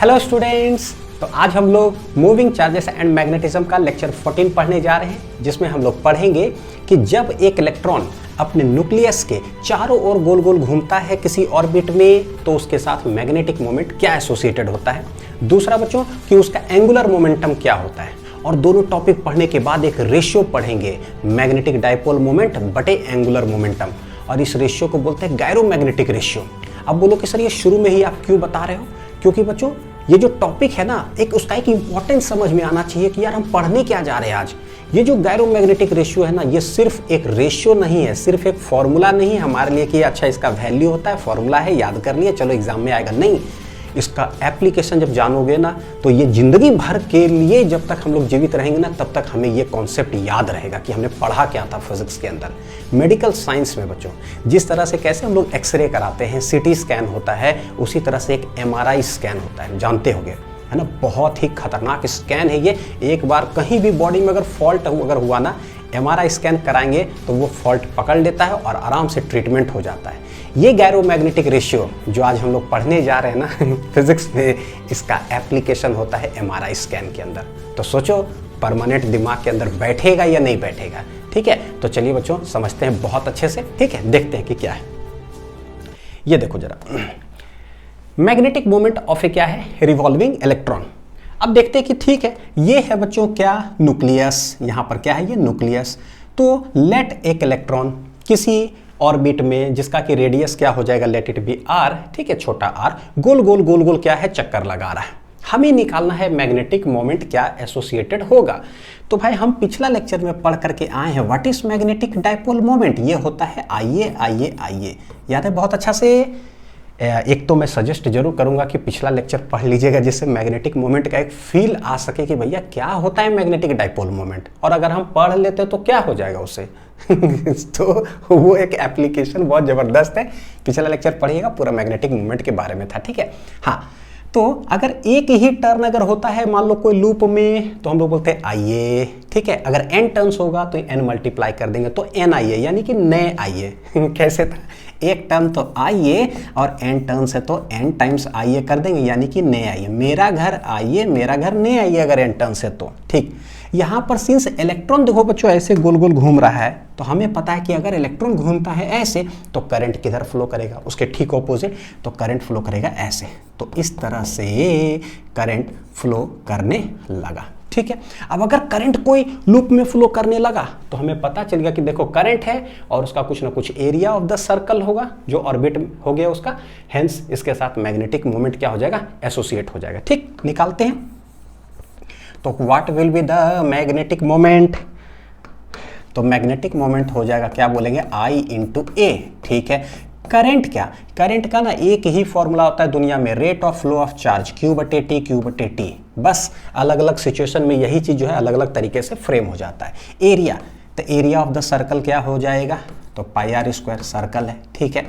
Hello students, तो आज हम लोग मूविंग चार्जेस एंड मैग्नेटिज्म का लेक्चर 14 पढ़ने जा रहे हैं, जिसमें हम लोग पढ़ेंगे कि जब एक इलेक्ट्रॉन अपने न्यूक्लियस के चारों ओर गोल गोल घूमता है किसी ऑर्बिट में, तो उसके साथ मैग्नेटिक मोमेंट क्या एसोसिएटेड होता है। दूसरा बच्चों कि उसका एंगुलर मोमेंटम क्या होता है। और दोनों टॉपिक पढ़ने के बाद एक रेशियो पढ़ेंगे, मैग्नेटिक डायपोल मोमेंट बटे एंगुलर मोमेंटम, और इस रेशियो को बोलते हैं गायरोमैग्नेटिक रेशियो। अब बोलो कि सर ये शुरू में ही आप क्यों बता रहे हो? क्योंकि बच्चों ये जो टॉपिक है ना, उसका एक इंपॉर्टेंस समझ में आना चाहिए कि यार हम पढ़ने क्या जा रहे हैं आज। ये जो गायरोमैग्नेटिक रेशियो है ना, ये सिर्फ एक रेशियो नहीं है, सिर्फ एक फॉर्मूला नहीं है हमारे लिए कि अच्छा इसका वैल्यू होता है, फॉर्मूला है, याद कर लिए चलो एग्जाम में आएगा। नहीं, इसका एप्लीकेशन जब जानोगे ना, तो ये जिंदगी भर के लिए जब तक हम लोग जीवित रहेंगे ना, तब तक हमें ये कॉन्सेप्ट याद रहेगा कि हमने पढ़ा क्या था फिजिक्स के अंदर। मेडिकल साइंस में बच्चों जिस तरह से कैसे हम लोग एक्सरे कराते हैं, सीटी स्कैन होता है, उसी तरह से एक एमआरआई स्कैन होता है, जानते होंगे है ना। बहुत ही खतरनाक स्कैन है ये। एक बार कहीं भी बॉडी में अगर फॉल्ट अगर हुआ ना, एमआरआई स्कैन कराएंगे तो वो फॉल्ट पकड़ लेता है और आराम से ट्रीटमेंट हो जाता है। ये गायरोमैग्नेटिक रेशियो जो आज हम लोग पढ़ने जा रहे हैं ना फिजिक्स में, इसका एप्लीकेशन होता है एमआरआई स्कैन के अंदर। तो सोचो परमानेंट दिमाग के अंदर बैठेगा या नहीं बैठेगा। ठीक है, तो चलिए बच्चों समझते हैं बहुत अच्छे से। ठीक है, देखते हैं कि क्या है। ये देखो जरा, मैग्नेटिक मोमेंट ऑफ ए क्या है, रिवॉल्विंग इलेक्ट्रॉन। अब देखते हैं कि ठीक है, ये है बच्चों क्या, न्यूक्लियस। यहां पर क्या है, ये न्यूक्लियस। तो लेट एक इलेक्ट्रॉन किसी ऑर्बिट में, जिसका कि रेडियस क्या हो जाएगा, लेट इट बी आर, ठीक है, छोटा आर, गोल गोल क्या है, चक्कर लगा रहा है। हमें निकालना है मैग्नेटिक मोमेंट क्या एसोसिएटेड होगा। तो भाई हम पिछला लेक्चर में पढ़ करके आए हैं what is magnetic dipole moment. ये होता है आइए याद है बहुत अच्छा से। एक तो मैं सजेस्ट जरूर करूंगा कि पिछला लेक्चर पढ़ लीजिएगा, जिससे मैग्नेटिक मोमेंट का एक फील आ सके कि भैया क्या होता है मैग्नेटिक डायपोल मोमेंट। और अगर हम पढ़ लेते तो क्या हो जाएगा उससे तो वो एक एप्लीकेशन बहुत जबरदस्त है। पिछला लेक्चर पढ़िएगा, पूरा मैग्नेटिक मोमेंट के बारे में था। ठीक है, हाँ। तो अगर एक ही टर्न अगर होता है मान लो कोई लूप में, तो हम लोग बोलते हैं आइए। ठीक है, अगर n टर्न्स होगा तो n मल्टीप्लाई कर देंगे तो n आइए, यानी कि नए आइए कैसे था, एक टर्न तो आइए और n टर्न्स है तो n टाइम्स आइए कर देंगे, यानी कि नए आइए। मेरा घर आइए, मेरा घर नए आइए अगर n टर्न्स है तो। ठीक, यहां पर सिंस इलेक्ट्रॉन देखो बच्चों ऐसे गोल गोल घूम रहा है, तो हमें पता है कि अगर इलेक्ट्रॉन घूमता है ऐसे तो करंट किधर फ्लो करेगा, उसके ठीक ऑपोजिट, तो करंट फ्लो करेगा ऐसे। तो इस तरह से करंट फ्लो करने लगा। ठीक है, अब अगर करंट कोई लूप में फ्लो करने लगा तो हमें पता चल गया कि देखो करंट है और उसका कुछ ना कुछ एरिया ऑफ द सर्कल होगा जो ऑर्बिट हो गया उसका, हेंस इसके साथ मैग्नेटिक मोमेंट क्या हो जाएगा, एसोसिएट हो जाएगा। ठीक, निकालते हैं। तो what will be the magnetic moment, तो मैग्नेटिक मोमेंट हो जाएगा क्या बोलेंगे, I इंटू ए। ठीक है, करंट क्या, करंट का ना एक ही फॉर्मूला होता है दुनिया में, rate of flow of charge Q बटे टी। बस अलग अलग सिचुएशन में यही चीज जो है अलग अलग तरीके से फ्रेम हो जाता है। एरिया, तो एरिया ऑफ द सर्कल क्या हो जाएगा, तो पाई आर स्क्वायर, सर्कल है। ठीक है,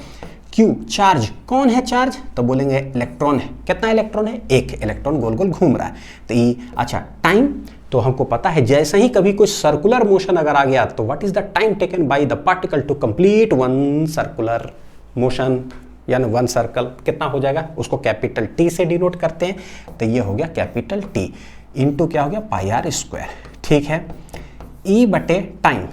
Q चार्ज, कौन है चार्ज, तो बोलेंगे इलेक्ट्रॉन है। कितना इलेक्ट्रॉन है, एक इलेक्ट्रॉन गोल गोल घूम रहा है। तो ई, अच्छा टाइम, तो हमको पता है जैसे ही कभी कोई सर्कुलर मोशन अगर आ गया तो what is the time taken by the particle to complete one circular motion, यानी वन सर्कल, कितना हो जाएगा, उसको कैपिटल टी से डिनोट करते हैं। तो ये हो गया कैपिटल टी इंटू क्या हो गया, पाई आर स्क्वायर। ठीक है, ई बटे टाइम।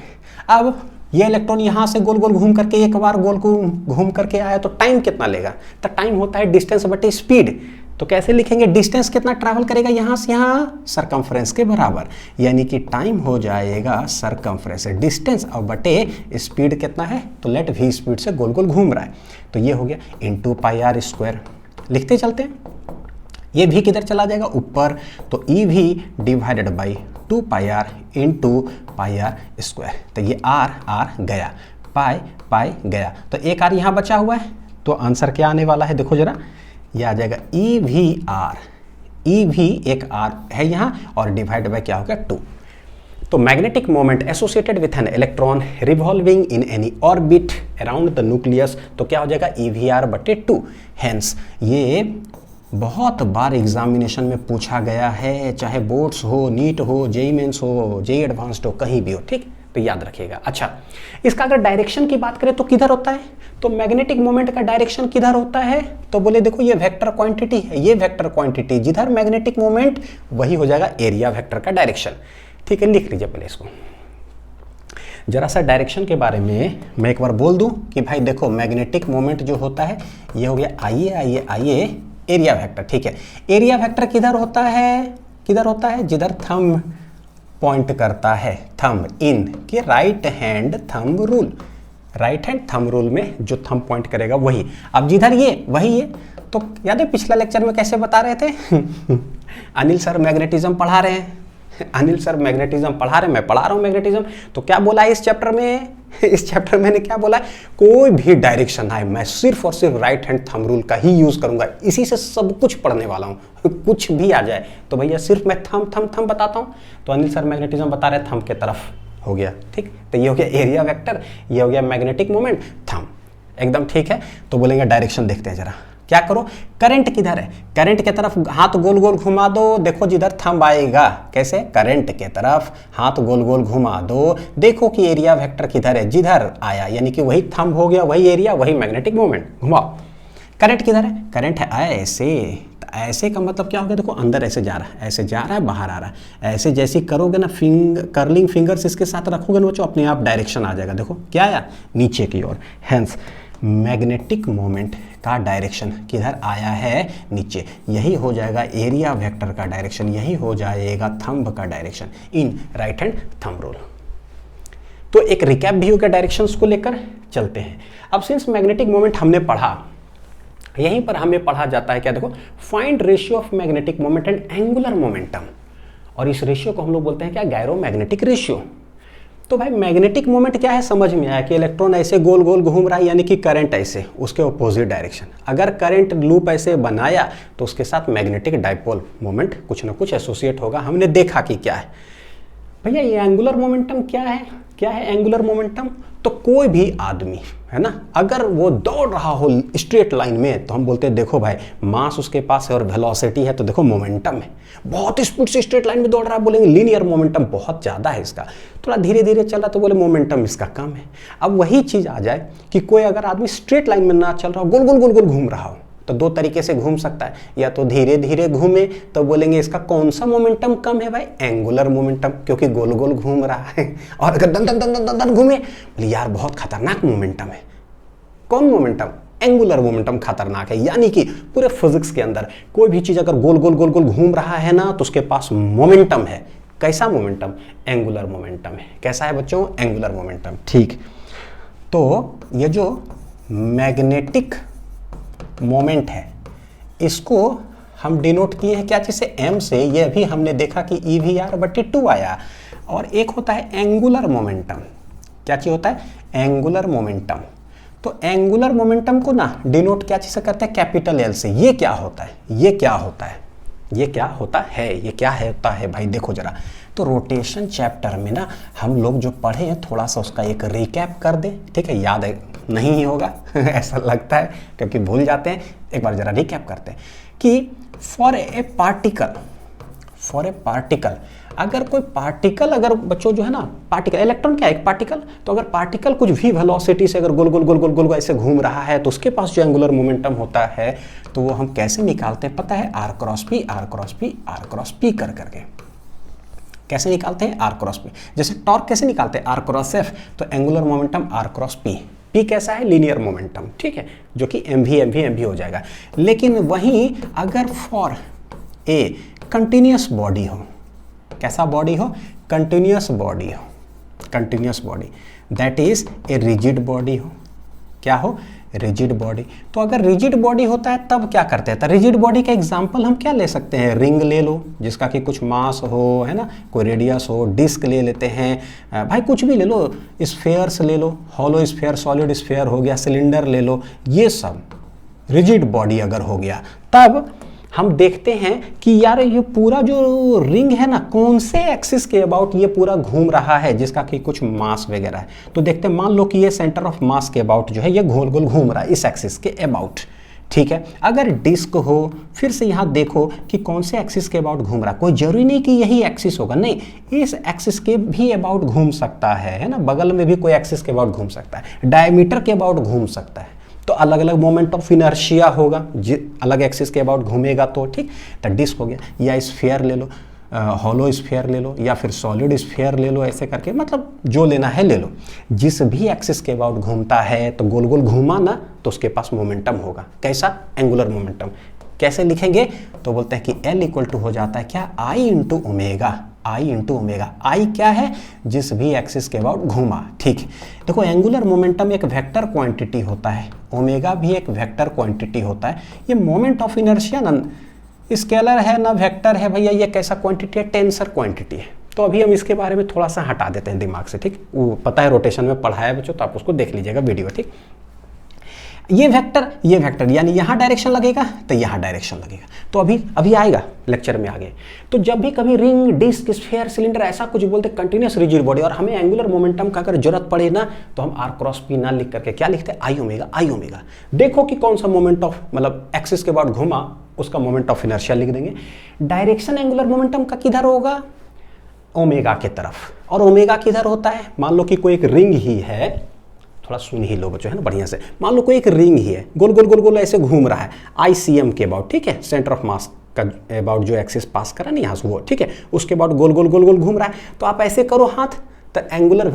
अब ये इलेक्ट्रॉन यहां से गोल गोल घूम करके एक बार गोल को घूम करके आया तो टाइम कितना लेगा, तो टाइम होता है डिस्टेंस बटे स्पीड। तो कैसे लिखेंगे, डिस्टेंस कितना ट्रैवल करेगा यहां से यहां, सरकमफ्रेंस के बराबर, यानी कि टाइम हो जाएगा सरकमफ्रेंस डिस्टेंस और बटे स्पीड कितना है, तो लेट वी स्पीड से गोल गोल घूम रहा है। तो ये हो गया इंटू पाई आर स्क्वायर। लिखते चलते हैं, ये भी किधर चला जाएगा ऊपर, तो ई भी divided by 2 pi r into pi r square. तो ये आर गया, पाई गया, तो एक आर यहाँ बचा हुआ है। तो आंसर क्या आने वाला है, देखो जरा, ये आ जाएगा ई भी एक आर है यहाँ और डिवाइड बाय क्या होगा 2। तो magnetic moment associated with an electron revolving in any orbit around the nucleus, तो क्या हो जाएगा EVR बटे 2। हेंस ये बहुत बार एग्जामिनेशन में पूछा गया है, चाहे बोर्ड्स हो, नीट हो, जेई मेंस हो, जेई एडवांस्ड हो, कहीं भी हो। ठीक, तो याद रखिएगा। अच्छा, इसका अगर डायरेक्शन की बात करें तो किधर होता है, तो मैग्नेटिक मोमेंट का डायरेक्शन किधर होता है, तो बोले देखो ये वेक्टर क्वांटिटी है, ये वेक्टर क्वांटिटी जिधर मैग्नेटिक मोमेंट वही हो जाएगा एरिया वेक्टर का डायरेक्शन। ठीक है, लिख लीजिए पहले इसको। जरा सा डायरेक्शन के बारे में मैं एक बार बोल दूं कि भाई देखो मैग्नेटिक मोमेंट जो होता है ये हो गया आइए एरिया वेक्टर। ठीक है, एरिया वेक्टर किधर होता है, किधर होता है, जिधर थंब पॉइंट करता है, थंब इन के right hand thumb rule, right hand thumb rule में जो थंब पॉइंट करेगा वही। अब जिधर ये वही है, तो याद है पिछला लेक्चर में कैसे बता रहे थे अनिल सर मैग्नेटिज्म पढ़ा रहे हैं, अनिल सर मैग्नेटिज्म पढ़ा रहे हैं, मैं पढ़ा रहा हूँ मैग्नेटिज्म। तो क्या बोला है इस चैप्टर में, इस चैप्टर में मैंने क्या बोला है, कोई भी डायरेक्शन आए मैं सिर्फ और सिर्फ राइट हैंड थंब रूल का ही यूज करूंगा, इसी से सब कुछ पढ़ने वाला हूँ। कुछ भी आ जाए तो भैया सिर्फ मैं थंब बताता हूँ। तो अनिल सर मैग्नेटिज्म बता रहे थंब के तरफ हो गया। ठीक, तो ये हो गया एरिया वेक्टर, ये हो गया मैग्नेटिक मोमेंट, थंब, एकदम ठीक है। तो बोलेंगे डायरेक्शन देखते हैं जरा, क्या करो, करंट किधर है, करंट के तरफ हाथ गोल गोल घुमा दो, देखो जिधर थंब आएगा, कैसे, करंट के तरफ हाथ गोल गोल घुमा दो, देखो कि एरिया वेक्टर किधर है, जिधर आया, यानी कि वही थंब हो गया, वही एरिया, वही मैग्नेटिक मोमेंट, घुमाओ। करंट किधर है, करंट है ऐसे, तो ऐसे का मतलब क्या हो गया, देखो अंदर ऐसे जा रहा है, ऐसे जा रहा है, बाहर आ रहा है, ऐसे जैसे करोगे ना कर्लिंग फिंगर्स इसके साथ रखोगे ना बच्चों, अपने आप डायरेक्शन आ जाएगा। देखो क्या आया, नीचे की ओर, हेंस मैग्नेटिक मोमेंट का डायरेक्शन किधर आया है, नीचे, यही हो जाएगा एरिया वेक्टर का डायरेक्शन, यही हो जाएगा थंब का direction in right hand thumb rule. तो एक रिकैप भी हो गया डायरेक्शंस को लेकर, चलते हैं। अब सिंस मैग्नेटिक मोमेंट हमने पढ़ा, यहीं पर हमें पढ़ा जाता है क्या, देखो find ratio of magnetic moment and angular momentum, और इस रेशियो को हम लोग बोलते हैं क्या, गैरो मैग्नेटिक रेशियो। तो भाई मैग्नेटिक मोमेंट क्या है, समझ में आया कि इलेक्ट्रॉन ऐसे गोल गोल घूम रहा है, यानी कि करंट ऐसे, उसके अपोजिट डायरेक्शन। अगर करंट लूप ऐसे बनाया तो उसके साथ मैग्नेटिक डाइपोल मोमेंट कुछ ना कुछ एसोसिएट होगा। हमने देखा कि क्या है भैया, ये एंगुलर मोमेंटम क्या है, क्या है एंगुलर मोमेंटम, तो कोई भी आदमी है ना, अगर वो दौड़ रहा हो स्ट्रेट लाइन में तो हम बोलते हैं देखो भाई मास उसके पास है और वेलोसिटी है, तो देखो मोमेंटम है। बहुत स्पीड से स्ट्रेट लाइन में दौड़ रहा है, बोलेंगे लीनियर मोमेंटम बहुत ज़्यादा है इसका, थोड़ा धीरे धीरे चल रहा तो बोले मोमेंटम इसका कम है। अब वही चीज़ आ जाए कि कोई अगर आदमी स्ट्रेट लाइन में ना चल रहा हो, गोल गोल गोल गोल घूम रहा हो, तो दो तरीके से घूम सकता है, या तो धीरे धीरे घूमे तो बोलेंगे इसका कौन सा मोमेंटम कम है भाई, एंगुलर मोमेंटम, क्योंकि गोल गोल घूम रहा है। और अगर दन दन दन दन दन घूमे, बोले यार बहुत खतरनाक मोमेंटम है, कौन मोमेंटम, एंगुलर मोमेंटम खतरनाक है। यानी कि पूरे फिजिक्स के अंदर कोई भी चीज अगर गोल गोल गोल गोल घूम रहा है ना तो उसके पास मोमेंटम है। कैसा मोमेंटम, एंगुलर मोमेंटम है। कैसा है बच्चों, एंगुलर मोमेंटम। ठीक, तो ये जो मैग्नेटिक मोमेंट है इसको हम डिनोट किए हैं क्या चीज़ से, एम से। ये भी हमने देखा कि EVR/2 आया। और एक होता है एंगुलर मोमेंटम, क्या चीज़ होता है, एंगुलर मोमेंटम। तो एंगुलर मोमेंटम को ना डिनोट क्या चीज़ से करते हैं, कैपिटल L से। ये क्या होता है, ये क्या होता है, ये क्या होता है, ये क्या होता है भाई, देखो जरा। तो रोटेशन चैप्टर में ना हम लोग जो पढ़े हैं थोड़ा सा उसका एक रिकैप कर दे, ठीक है, याद है नहीं ही होगा ऐसा लगता है क्योंकि भूल जाते हैं। एक बार जरा रिकैप करते हैं कि फॉर ए पार्टिकल, अगर कोई पार्टिकल, अगर बच्चों जो है ना पार्टिकल, इलेक्ट्रॉन क्या है, एक पार्टिकल, तो अगर पार्टिकल कुछ भी वेलोसिटी से अगर गोल गोल गोल गोल गोल ऐसे घूम रहा है तो उसके पास जो एंगुलर मोमेंटम होता है तो वो हम कैसे निकालते हैं पता है, R क्रॉस P कर करके कैसे निकालते हैं, R क्रॉस P। जैसे टॉर्क कैसे निकालते हैं, R क्रॉस F, तो angular momentum R cross P। P कैसा है, लीनियर मोमेंटम, ठीक है, जो कि mv हो जाएगा। लेकिन वहीं अगर फॉर ए कंटिन्यूस बॉडी हो, कैसा बॉडी हो, कंटिन्यूस बॉडी हो, continuous body, that is a rigid body हो, क्या हो, रिजिड बॉडी। तो अगर रिजिड बॉडी होता है तब क्या करते हैं, तो रिजिड बॉडी का एग्जांपल हम क्या ले सकते हैं, रिंग ले लो जिसका कि कुछ मास हो, है ना, कोई रेडियस हो, डिस्क ले लेते हैं भाई, कुछ भी ले लो, स्फेयर्स ले लो, हॉलो स्फेयर, सॉलिड स्फेयर हो गया, सिलेंडर ले लो, ये सब रिजिड बॉडी अगर हो गया तब हम देखते हैं कि यार ये पूरा जो रिंग है ना कौन से एक्सिस के अबाउट ये पूरा घूम रहा है जिसका कि कुछ मास वगैरह है। तो देखते हैं, मान लो कि ये सेंटर ऑफ मास के अबाउट जो है ये गोल गोल घूम रहा है इस एक्सिस के अबाउट, ठीक है। अगर डिस्क हो, फिर से यहाँ देखो कि कौन से एक्सिस के अबाउट घूम रहा है, कोई जरूरी नहीं कि यही एक्सिस होगा, नहीं, इस एक्सिस के भी अबाउट घूम सकता है ना, बगल में भी कोई एक्सिस के अबाउट घूम सकता है, डायमीटर के अबाउट घूम सकता है, तो अलग अलग मोमेंट ऑफ इनर्शिया होगा, अलग एक्सिस के अबाउट घूमेगा तो, ठीक। तो डिस्क हो गया, या स्फीयर ले लो, हॉलो स्फीयर ले लो, या फिर सॉलिड स्फीयर ले लो, ऐसे करके मतलब जो लेना है ले लो। जिस भी एक्सिस के अबाउट घूमता है तो गोल गोल घूमा ना, तो उसके पास मोमेंटम होगा, कैसा, एंगुलर मोमेंटम। कैसे लिखेंगे, तो बोलते हैं कि L इक्वल टू हो जाता है क्या, I into omega, I into omega. I क्या है, जिस भी एक्सिस के अबाउट घूमा, ठीक। देखो एंगुलर मोमेंटम एक वेक्टर क्वांटिटी होता है, ओमेगा भी एक वेक्टर क्वांटिटी होता है। ये मोमेंट ऑफ इनर्शिया ना स्केलर है ना वेक्टर है भैया, ये कैसा क्वांटिटी है, टेंसर क्वांटिटी है। तो अभी हम इसके बारे में थोड़ा सा हटा देते हैं दिमाग से, ठीक। वो पता है रोटेशन में पढ़ाया बच्चों, तो आप उसको देख लीजिएगा वीडियो, ठीक। ये वेक्टर यानी यहाँ डायरेक्शन लगेगा तो यहाँ डायरेक्शन लगेगा, तो अभी आएगा लेक्चर में आगे। तो जब भी कभी रिंग, डिस्क, स्फीयर, सिलेंडर ऐसा कुछ बोलते कंटिन्यूस रिजिड बॉडी, और हमें एंगुलर मोमेंटम का अगर जरूरत पड़े ना, तो हम R क्रॉस P ना लिख करके क्या लिखते हैं, आई ओमेगा। देखो कि कौन सा मोमेंट ऑफ मतलब एक्सिस के बाद घुमा, उसका मोमेंट ऑफ इनर्शिया लिख देंगे। डायरेक्शन एंगुलर मोमेंटम का किधर होगा, ओमेगा के तरफ। और ओमेगा किधर होता है, मान लो कि कोई एक रिंग ही है, थोड़ा सुन ही लो बच्चों, है ना बढ़िया से। मान लो कोई एक रिंग ही है, गोल गोल गोल गोल ऐसे घूम रहा है, ICM के अबाउट, ठीक है, सेंटर ऑफ मास का अबाउट जो एक्सिस पास करा ना यहाँ से वो, ठीक है, उसके अबाउट गोल गोल गोल गोल घूम रहा है। तो आप ऐसे करो हाथ, तो एंगुलर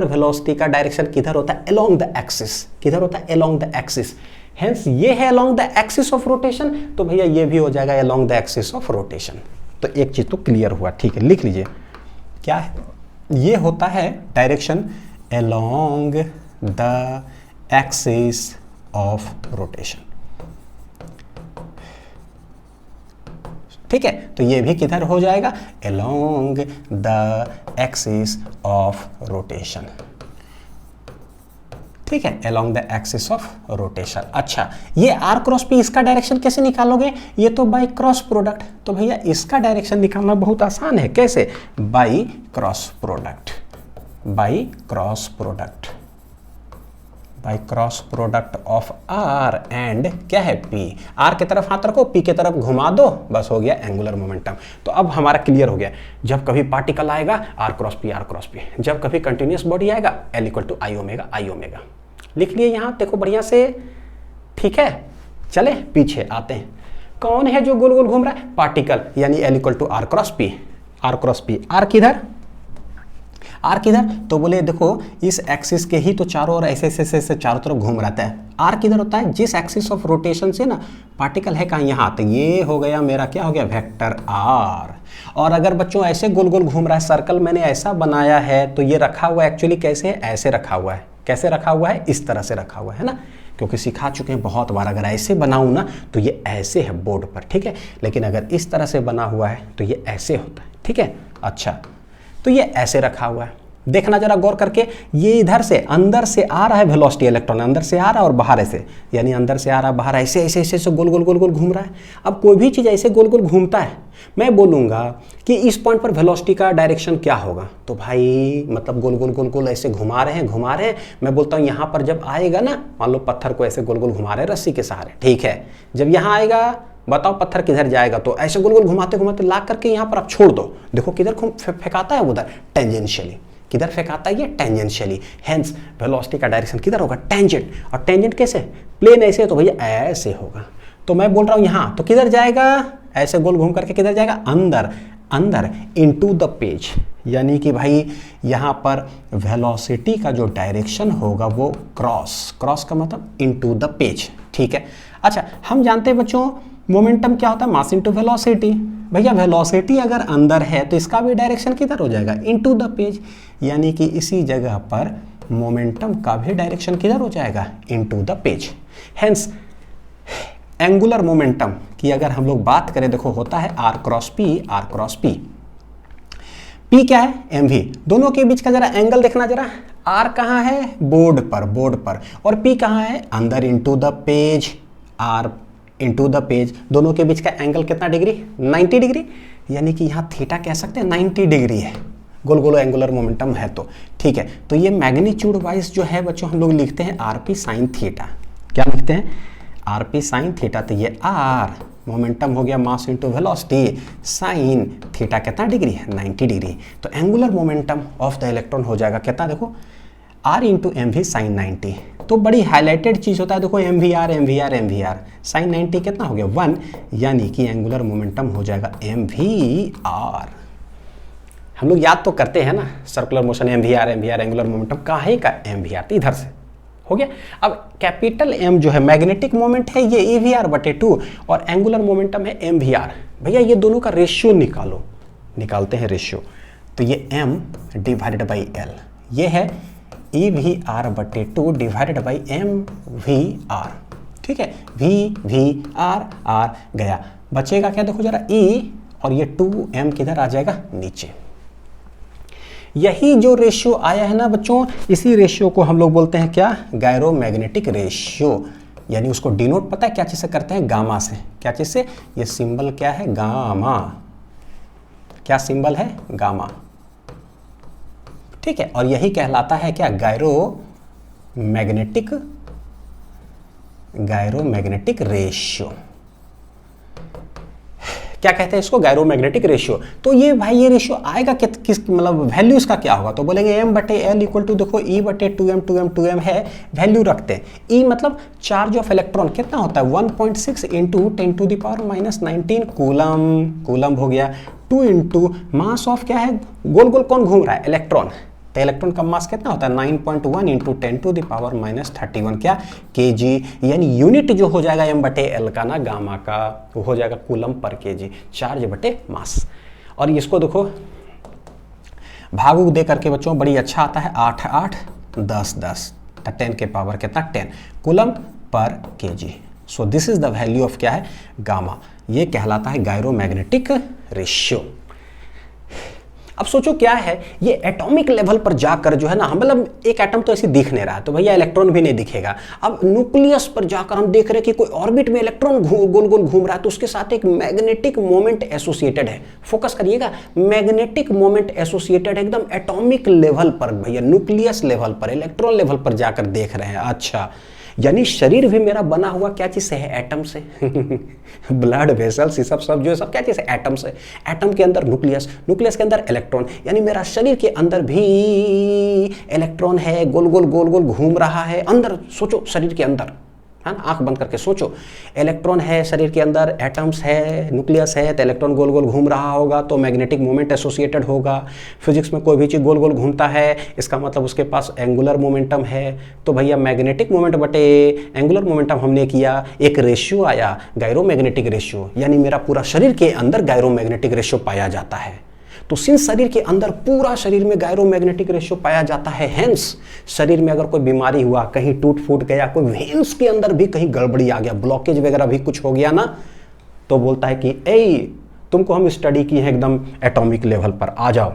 वेलोसिटी का डायरेक्शन किधर होता है, अलोंग द एक्सिस। किधर होता है, अलोंग द एक्सिस। हेंस ये है along the axis of rotation, तो भैया ये भी हो जाएगा along the axis of rotation. तो एक चीज तो क्लियर हुआ, ठीक है, लिख लीजिए क्या है, ये होता है direction along the axis of rotation, ठीक है। तो ये भी किधर हो जाएगा, along the axis of rotation, ठीक है, along the axis of rotation। अच्छा, ये R क्रॉस P इसका डायरेक्शन कैसे निकालोगे, ये तो बाई क्रॉस प्रोडक्ट। तो भैया इसका डायरेक्शन निकालना बहुत आसान है, कैसे, by cross product of R and क्या है P। R के तरफ हाथ रखो, P के तरफ घुमा दो, बस हो गया एंगुलर मोमेंटम। तो अब हमारा क्लियर हो गया, जब कभी पार्टिकल आएगा R क्रॉस P, जब कभी कंटिन्यूस बॉडी आएगा L equal to I omega. लिख लिए यहाँ, देखो बढ़िया से, ठीक है। चले पीछे आते हैं, कौन है जो गोल गोल घूम रहा है, पार्टिकल, यानी L equal to R cross P। R किधर, तो बोले देखो इस एक्सिस के ही तो चारों ओर ऐसे चारों तरफ घूम रहता है। R किधर होता है, जिस एक्सिस ऑफ रोटेशन से ना पार्टिकल है कहाँ, यहाँ, तो ये हो गया मेरा क्या हो गया, वेक्टर R। और अगर बच्चों ऐसे गोल गोल घूम रहा है, सर्कल मैंने ऐसा बनाया है, तो ये रखा हुआ है एक्चुअली कैसे है, ऐसे रखा हुआ है। कैसे रखा हुआ है, इस तरह से रखा हुआ है ना, क्योंकि सिखा चुके हैं बहुत बार। अगर ऐसे बनाऊँ ना तो ये ऐसे है बोर्ड पर, ठीक है, लेकिन अगर इस तरह से बना हुआ है तो ये ऐसे होता है, ठीक है। अच्छा, तो ये ऐसे रखा हुआ है, देखना जरा गौर करके, ये इधर से अंदर से आ रहा है वेलोसिटी, इलेक्ट्रॉन अंदर से आ रहा है और बाहर ऐसे, यानी अंदर से आ रहा है बाहर ऐसे गोल गोल घूम रहा है। अब कोई भी चीज़ ऐसे गोल गोल घूमता है, मैं बोलूँगा कि इस पॉइंट पर वेलोसिटी का डायरेक्शन क्या होगा, तो भाई मतलब गोल गोल ऐसे घुमा रहे हैं। मैं बोलता हूँ यहाँ पर जब आएगा ना, मान लो पत्थर को ऐसे गोल गोल घुमा रहे हैं रस्सी के सहारे, ठीक है, जब यहाँ आएगा बताओ पत्थर किधर जाएगा, तो ऐसे गोल गोल घुमाते ला करके यहाँ पर आप छोड़ दो, देखो किधर फेंकाता है, उधर टेंजेंशियली। किधर फेंकाता है ये, टेंजेंशियली। हेंस वेलोसिटी का डायरेक्शन किधर होगा, टेंजेंट। और टेंजेंट कैसे, प्लेन ऐसे तो भैया ऐसे होगा। तो मैं बोल रहा हूँ यहाँ, तो किधर जाएगा, ऐसे गोल घूम करके किधर जाएगा, अंदर इनटू द पेज, यानी कि भाई यहाँ पर वेलोसिटी का जो डायरेक्शन होगा वो क्रॉस का मतलब इनटू द पेज, ठीक है। अच्छा, हम जानते हैं बच्चों मोमेंटम क्या होता है, मास इनटू वेलोसिटी। भैया वेलोसिटी अगर अंदर है तो इसका भी डायरेक्शन किधर हो जाएगा, इनटू द पेज, यानी कि इसी जगह पर मोमेंटम का भी डायरेक्शन किधर हो जाएगा, into the page. Hence angular momentum की अगर हम लोग बात करें, देखो होता है R क्रॉस P। P क्या है, mv। दोनों के बीच का जरा एंगल देखना जरा, R कहाँ है, बोर्ड पर, और P कहाँ है, अंदर into the page, R into the page. दोनों के बीच का एंगल कितना डिग्री, 90 डिग्री, यानी कि यहाँ थीटा कह सकते हैं 90 डिग्री है, गोल गोल एंगुलर मोमेंटम है तो, ठीक है। तो ये मैग्नीट्यूड वाइज जो है बच्चों हम लोग लिखते हैं RP साइन थीटा, क्या लिखते हैं, आर पी साइन थीटा, तो ये आर मोमेंटम हो गया mass into velocity, sine theta कितना डिग्री है, 90 डिग्री। तो angular momentum of the electron हो जाएगा कितना, देखो r into m v sine 90। तो बड़ी हाईलाइटेड चीज़ होता है, देखो m v r m v r m v r, sine 90 कितना हो गया 1, यानी कि एंगुलर मोमेंटम हो जाएगा एम वी आर। हम लोग याद तो करते हैं ना circular motion m v r angular momentum, काहे का एम वी आर, तो इधर से हो गया। अब कैपिटल एम जो है मैग्नेटिक मोमेंट है ये ई वी आर बटे 2 और एंगुलर मोमेंटम है एम वी आर। भैया ये दोनों का रेशियो निकालो, निकालते हैं रेशियो। तो ये m डिवाइडेड बाई एल, ये है ई वी आर बटे 2 divided by m v r, ठीक है। वी आर आर गया, बचेगा क्या देखो जरा e, और ये 2m किधर आ जाएगा नीचे। यही जो रेशियो आया है ना बच्चों, इसी रेशियो को हम लोग बोलते हैं क्या, गायरोमैग्नेटिक रेशियो, यानी उसको डिनोट पता है क्या चीज़ से करते हैं, गामा से। क्या चीज़ से, ये सिंबल क्या है, गामा, क्या सिंबल है, गामा, ठीक है। और यही कहलाता है क्या, गायरोमैग्नेटिक रेशियो। क्या कहते हैं इसको, गायरोमैग्नेटिक रेशियो। तो ये भाई ये रेशियो आएगा किस मतलब वैल्यू इसका क्या होगा, तो बोलेंगे m बटे एल इक्वल टू, देखो e बटे 2m है, वैल्यू रखते हैं। e मतलब चार्ज ऑफ इलेक्ट्रॉन कितना होता है 1.6 इंटू 10⁻⁻19 कूलम हो गया, 2 इंटू मास ऑफ क्या है, गोल गोल कौन घूम रहा है, इलेक्ट्रॉन। तो इलेक्ट्रॉन का मास कितना होता है 9.1 इंटू 10⁻⁻31 क्या, केजी, यानी यूनिट जो हो जाएगा m बटे एल का ना, गामा का, वो हो जाएगा कूलम पर केजी, चार्ज बटे मास। और इसको देखो भाग दे करके बच्चों बड़ी अच्छा आता है, 8 8 10 10, तो 10 के पावर कितना 10 coulomb per KG. So this is the value of क्या है, गामा। ये कहलाता है गायरोमैग्नेटिक रेशियो। अब सोचो क्या है, ये एटॉमिक लेवल पर जाकर जो है ना, मतलब एक एटम तो ऐसे दिख नहीं रहा है, तो भैया इलेक्ट्रॉन भी नहीं दिखेगा। अब न्यूक्लियस पर जाकर हम देख रहे हैं कि कोई ऑर्बिट में इलेक्ट्रॉन गोल गोल घूम रहा है, तो उसके साथ एक मैग्नेटिक मोमेंट एसोसिएटेड है। फोकस करिएगा, मैग्नेटिक मोमेंट एसोसिएटेड एकदम एटॉमिक लेवल पर, भैया न्यूक्लियस लेवल पर, इलेक्ट्रॉन लेवल पर जाकर देख रहे हैं। अच्छा, यानी शरीर भी मेरा बना हुआ क्या चीज़ से है, एटम से। ब्लड वेसल्स ये सब जो है सब क्या चीज़ है, एटम से। एटम के अंदर न्यूक्लियस, न्यूक्लियस के अंदर इलेक्ट्रॉन, यानी मेरा शरीर के अंदर भी इलेक्ट्रॉन है, गोल गोल घूम रहा है अंदर। सोचो शरीर के अंदर, है ना, आंख बंद करके सोचो, इलेक्ट्रॉन है शरीर के अंदर, एटम्स है, न्यूक्लियस है, तो इलेक्ट्रॉन गोल गोल घूम रहा होगा, तो मैग्नेटिक मोमेंट एसोसिएटेड होगा। फिजिक्स में कोई भी चीज़ गोल गोल घूमता है, इसका मतलब उसके पास एंगुलर मोमेंटम है। तो भैया मैग्नेटिक मोमेंट बटे एंगुलर मोमेंटम हमने किया, एक रेशियो आया गायरोमैग्नेटिक रेशियो, यानी मेरा पूरा शरीर के अंदर गायरोमैग्नेटिक रेशियो पाया जाता है। तो सिंस शरीर के अंदर पूरा शरीर में गायरोमैग्नेटिक रेशियो पाया जाता है, हेंस शरीर में अगर कोई बीमारी हुआ, कहीं टूट फूट गया, कोई वेन्स के अंदर भी कहीं गड़बड़ी आ गया, ब्लॉकेज वगैरह भी कुछ हो गया ना, तो बोलता है कि ए तुमको हम स्टडी किए हैं एकदम एटॉमिक लेवल पर, आ जाओ।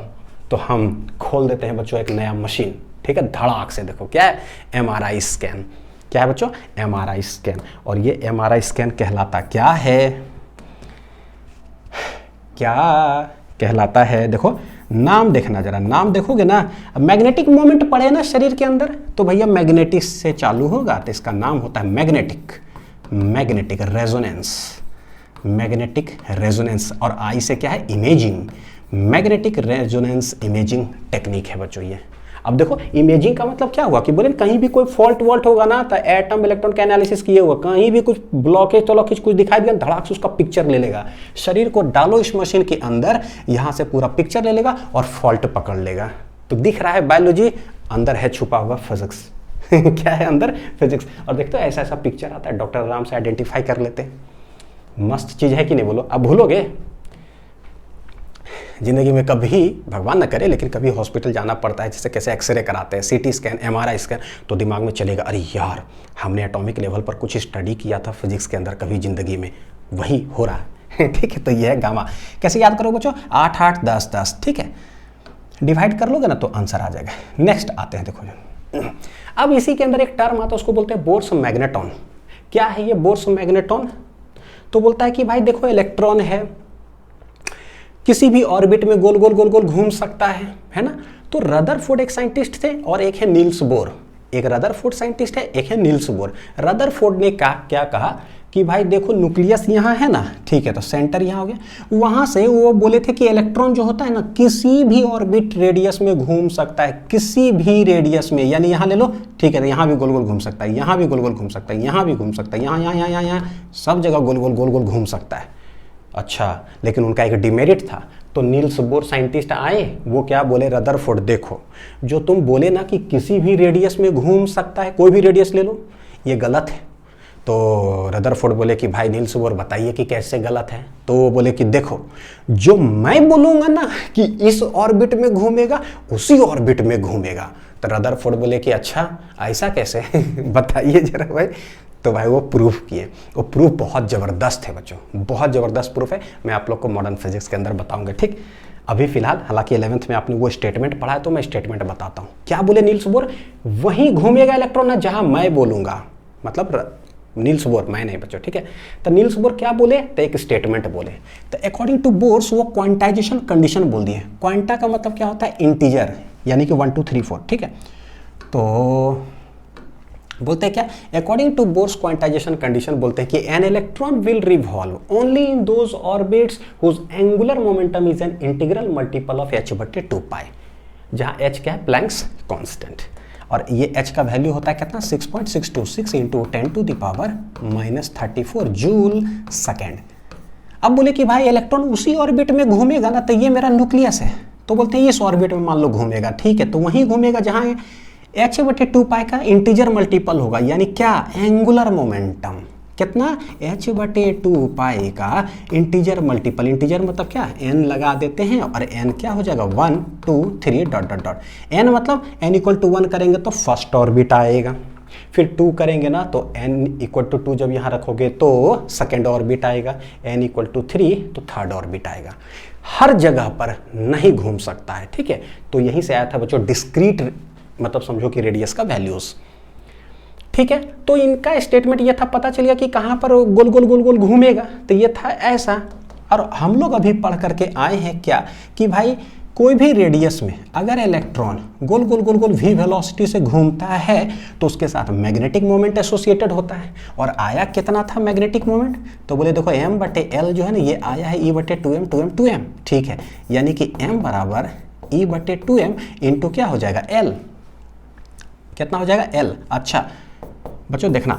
तो हम खोल देते हैं बच्चों एक नया मशीन, ठीक है, धड़ाक से। देखो क्या है, MRI स्कैन। क्या है बच्चों, MRI स्कैन। और ये MRI स्कैन कहलाता क्या है, क्या कहलाता है, देखो नाम देखना जरा, नाम देखोगे ना, मैग्नेटिक मोमेंट पड़े ना शरीर के अंदर, तो भैया मैग्नेटिक से चालू होगा, तो इसका नाम होता है मैग्नेटिक रेजोनेंस। और आई से क्या है, imaging, magnetic resonance imaging technique है बच्चों ये। अब देखो इमेजिंग का मतलब क्या हुआ कि बोले कहीं भी कोई फॉल्ट वॉल्ट होगा ना, तो एटम इलेक्ट्रॉन का एनालिसिस किए हुआ, कहीं भी कुछ ब्लॉकेज तलॉकेज कुछ दिखाई दिया, धड़ाक से उसका पिक्चर ले लेगा। शरीर को डालो इस मशीन के अंदर, यहाँ से पूरा पिक्चर ले लेगा और फॉल्ट पकड़ लेगा। तो दिख रहा है बायोलॉजी, अंदर है छुपा हुआ फिजिक्स। क्या है अंदर, फिजिक्स। और देखते हो ऐसा ऐसा पिक्चर आता है, डॉक्टर आराम से आइडेंटिफाई कर लेते हैं। मस्त चीज़ है कि नहीं, बोलो। अब भूलोगे जिंदगी में कभी, भगवान न करे, लेकिन कभी हॉस्पिटल जाना पड़ता है, जैसे कैसे एक्सरे कराते हैं, CT स्कैन, MRI स्कैन, तो दिमाग में चलेगा, अरे यार हमने एटॉमिक लेवल पर कुछ स्टडी किया था फिजिक्स के अंदर कभी ज़िंदगी में, वही हो रहा है। ठीक है, तो ये है गामा। कैसे याद करो बच्चों, 8 8 10 10, ठीक है, डिवाइड कर लोगे ना तो आंसर आ जाएगा। नेक्स्ट आते हैं, देखो अब इसी के अंदर एक टर्म आता है, उसको बोलते हैं बोर्स मैग्नेटॉन। क्या है ये बोर्स मैग्नेटॉन, तो बोलता है कि भाई देखो इलेक्ट्रॉन है, किसी भी ऑर्बिट में गोल गोल घूम सकता है ना। तो रदरफोर्ड एक साइंटिस्ट थे और एक है नील्स बोर। एक रदरफोर्ड साइंटिस्ट है, एक है नील्स बोर। रदरफोर्ड ने क्या कहा कि भाई देखो न्यूक्लियस यहाँ है ना, ठीक है, तो सेंटर यहाँ हो गया। वहाँ से वो बोले थे कि इलेक्ट्रॉन जो होता है ना किसी भी ऑर्बिट रेडियस में घूम सकता है, किसी भी रेडियस में, यानी यहाँ ले लो, ठीक है, तो यहाँ भी गोल गोल घूम सकता है, यहाँ भी गोल गोल घूम सकता है, यहाँ भी घूम सकता है, यहाँ सब जगह गोल गोल घूम सकता है। अच्छा, लेकिन उनका एक डिमेरिट था। तो नील्स बोर साइंटिस्ट आए, वो क्या बोले, रदरफोर्ड देखो जो तुम बोले ना कि किसी भी रेडियस में घूम सकता है, कोई भी रेडियस ले लो, ये गलत है। तो रदरफोर्ड बोले कि भाई नील्स बोर बताइए कि कैसे गलत है। तो वो बोले कि देखो जो मैं बोलूँगा ना कि इस ऑर्बिट में घूमेगा उसी ऑर्बिट में घूमेगा। तो रदरफोर्ड बोले कि अच्छा ऐसा कैसे बताइए जरा भाई। तो भाई वो प्रूफ किए, वो प्रूफ बहुत ज़बरदस्त है बच्चों, बहुत ज़बरदस्त प्रूफ है। मैं आप लोग को मॉडर्न फिजिक्स के अंदर बताऊंगा, ठीक। अभी फिलहाल हालांकि 11th में आपने वो स्टेटमेंट पढ़ा है, तो मैं स्टेटमेंट बताता हूँ। क्या बोले नील्स बोर, वहीं घूमेगा इलेक्ट्रॉन ना जहाँ मैं बोलूँगा, मतलब नील्स बोर, मैं नहीं बच्चों, ठीक है। तो नील्स बोर क्या बोले, तो एक स्टेटमेंट बोले। तो अकॉर्डिंग टू बोर्स वो क्वांटाइजेशन कंडीशन बोल दिए। क्वांटा का मतलब क्या होता है, इंटीजर, यानी कि 1 2 3 4, ठीक है। तो बोलते हैं क्या, according to Bohr's quantization condition बोलते हैं कि an electron will revolve only in those orbits whose angular momentum is an integral multiple of h/2 pi, जहां h क्या है, प्लैंक्स कांस्टेंट, और ये h का वैल्यू होता है कितना, 6.626 इंटू 10⁻⁻34 जूल सेकेंड। अब बोले कि भाई इलेक्ट्रॉन उसी ऑर्बिट में घूमेगा ना, तो ये मेरा न्यूक्लियस है, तो बोलते हैं इस ऑर्बिट में मान लो घूमेगा, ठीक है, तो वहीं घूमेगा जहां h/2 पाई का इंटीजर मल्टीपल होगा, यानी क्या, एंगुलर मोमेंटम, कितना, h/2 पाई का इंटीजर मल्टीपल। इंटीजर मतलब क्या, n लगा देते हैं और n क्या हो जाएगा, 1 2 3 डॉट डॉट डॉट। n मतलब n = 1 करेंगे तो फर्स्ट ऑर्बिट आएगा, फिर 2 करेंगे ना तो n = 2 जब यहाँ रखोगे तो सेकेंड ऑर्बिट आएगा, n = 3 तो थर्ड ऑर्बिट आएगा। हर जगह पर नहीं घूम सकता है, ठीक है। तो यहीं से आया था बच्चों डिस्क्रीट, मतलब समझो कि रेडियस का वैल्यूज, ठीक है। तो इनका स्टेटमेंट ये था, पता चल गया कि कहाँ पर गोल गोल घूमेगा, तो ये था ऐसा। और हम लोग अभी पढ़ करके आए हैं क्या, कि भाई कोई भी रेडियस में अगर इलेक्ट्रॉन गोल गोल v वेलोसिटी से घूमता है तो उसके साथ मैग्नेटिक मोमेंट एसोसिएटेड होता है। और आया कितना था मैग्नेटिक मोमेंट, तो बोले देखो m/l जो है ना, ये आया है E/2m, ठीक है, यानी कि m बराबर E/2m इंटू क्या हो जाएगा, l, कितना हो जाएगा, l। अच्छा बच्चों देखना,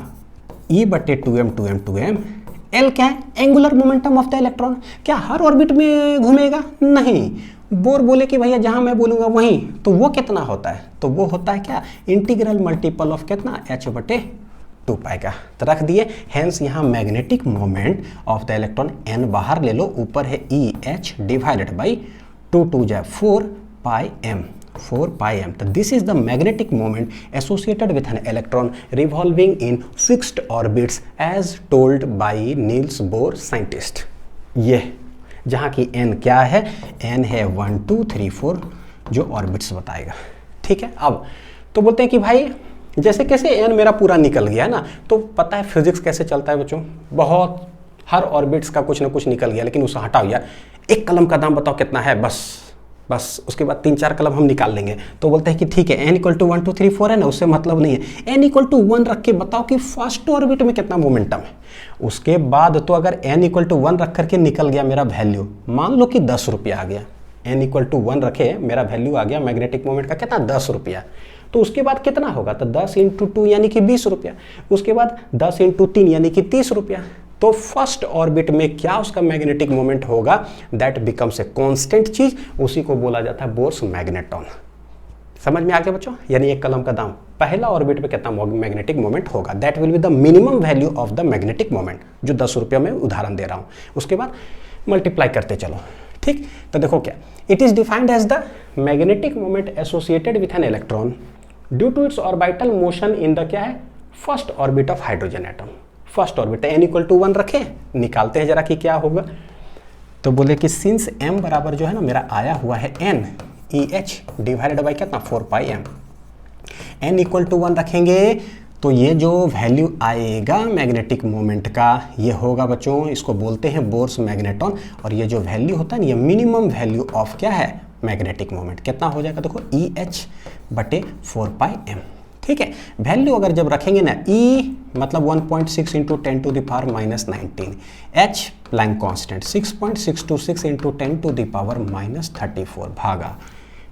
E/2m, l क्या है, angular momentum of the electron. क्या हर ऑर्बिट में घूमेगा, नहीं। बोर बोले कि भैया जहां मैं बोलूंगा वहीं, तो वो कितना होता है, तो वो होता है क्या, इंटीग्रल मल्टीपल ऑफ कितना, h/2 पाई का। तो रख दिए, हेंस यहाँ magnetic moment of the electron n बाहर ले लो, ऊपर है EH divided by 2 2 4 pi m, 4 pi m। तो this is the magnetic moment associated with an electron revolving in fixed orbits as told by Niels Bohr scientist. ये जहाँ की n क्या है, n है 1 2 3 4 जो ऑर्बिट्स बताएगा, ठीक है। अब तो बोलते हैं कि भाई जैसे कैसे n मेरा पूरा निकल गया ना, तो पता है फिजिक्स कैसे चलता है बच्चों, बहुत हर ऑर्बिट्स का कुछ ना कुछ निकल गया, लेकिन उसे हटाओ यार, एक कलम का दाम बताओ कितना है, बस उसके बाद 3-4 कलम हम निकाल लेंगे। तो बोलते हैं कि ठीक है, n = 1 2 3 4 है ना, उससे मतलब नहीं है, n = 1 रख के बताओ कि फर्स्ट ऑर्बिट में कितना मोमेंटम है। उसके बाद तो अगर n = 1 रख करके निकल गया मेरा वैल्यू, मान लो कि 10 रुपया आ गया, n = 1 रखे मेरा वैल्यू आ गया मैग्नेटिक मोमेंट का कितना, 10 रुपया। तो उसके बाद कितना होगा, तो 10 × 2 यानी कि 20 रुपया, उसके बाद 10 × 3 यानी कि 30 रुपया। तो फर्स्ट ऑर्बिट में क्या उसका मैग्नेटिक मोमेंट होगा, दैट बिकम्स ए कांस्टेंट चीज, उसी को बोला जाता है बोर्स मैग्नेटॉन। समझ में आ गया बच्चों, यानी एक कलम का दाम, पहला ऑर्बिट में कितना मैग्नेटिक मोमेंट होगा, that will be the minimum value of the magnetic moment, जो 10 रुपया में उदाहरण दे रहा हूं। उसके बाद मल्टीप्लाई करते चलो, ठीक। तो देखो क्या, it is defined as the magnetic moment associated with an electron due to its orbital motion in the क्या है, first orbit of hydrogen atom. First orbit n = 1 रखे, निकालते हैं जरा कि क्या होगा। तो बोले कि सिंस m बराबर जो है ना मेरा आया हुआ है n EH डिवाइडेड बाई कितना, 4 पाई m, n = 1 रखेंगे तो ये जो वैल्यू आएगा मैग्नेटिक मोमेंट का, ये होगा बच्चों, इसको बोलते हैं बोर्स मैग्नेटॉन। और ये जो वैल्यू होता है ना, ये मिनिमम वैल्यू ऑफ क्या है, मैग्नेटिक मोमेंट, कितना हो जाएगा देखो, EH/4 पाई m, ठीक है। वैल्यू अगर जब रखेंगे ना, E मतलब 1.6 into 10 to the power minus 19, H Planck constant 6.626 into 10 to the power minus 34 भागा